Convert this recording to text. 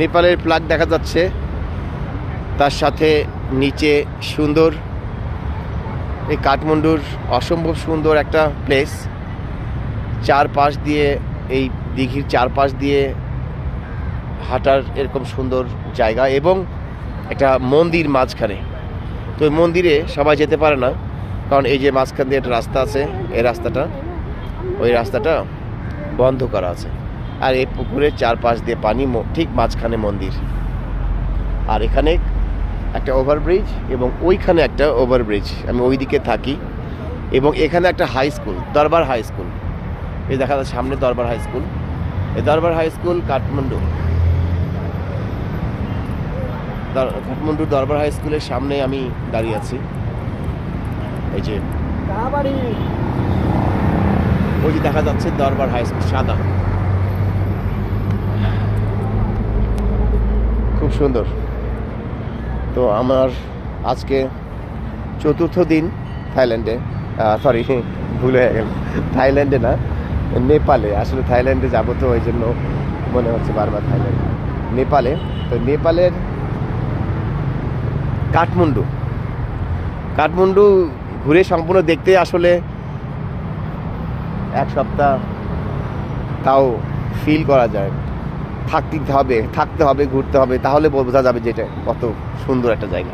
নেপালের ফ্ল্যাগ দেখা যাচ্ছে, তার সাথে নিচে সুন্দর এই কাঠমান্ডুর অসম্ভব সুন্দর একটা প্লেস। চারপাশ দিয়ে এই দিঘির চারপাশ দিয়ে হাঁটার এরকম সুন্দর জায়গা এবং একটা মন্দির মাঝখানে। তো ওই মন্দিরে সবাই যেতে পারে না, কারণ এই যে মাঝখান দিয়ে একটা রাস্তা আছে, এই রাস্তাটা ওই রাস্তাটা বন্ধ করা আছে। আর এই পুকুরের চারপাশ দিয়ে পানি, ঠিক মাঝখানে মন্দির। আর এখানে একটা ওভারব্রিজ এবং ওইখানে একটা ওভারব্রিজ, আমি ওই দিকে থাকি। এবং এখানে একটা হাই স্কুল, দরবার হাই স্কুল, এই দেখা যাচ্ছে সামনে দরবার হাই স্কুল। এই দরবার হাই স্কুল কাঠমান্ডুর দরবার হাই স্কুলের সামনে আমি দাঁড়িয়ে আছি। এই যে ওই যে দেখা যাচ্ছে দরবার হাই স্কুল, সাদা, খুব সুন্দর। তো আমার আজকে 4র্থ দিন থাইল্যান্ডে, সরি ভুল হয়ে গেল, থাইল্যান্ডে না, নেপালে। আসলে থাইল্যান্ডে যাবো তো ওই জন্য মনে হচ্ছে বারবার থাইল্যান্ড। নেপালে, তো নেপালের কাঠমান্ডু ঘুরে সম্পূর্ণ দেখতে আসলে 1 সপ্তাহ তাও ফিল করা যায়। থাকতে হবে, ঘুরতে হবে, তাহলে বোঝা যাবে যে এটা কত সুন্দর একটা জায়গা।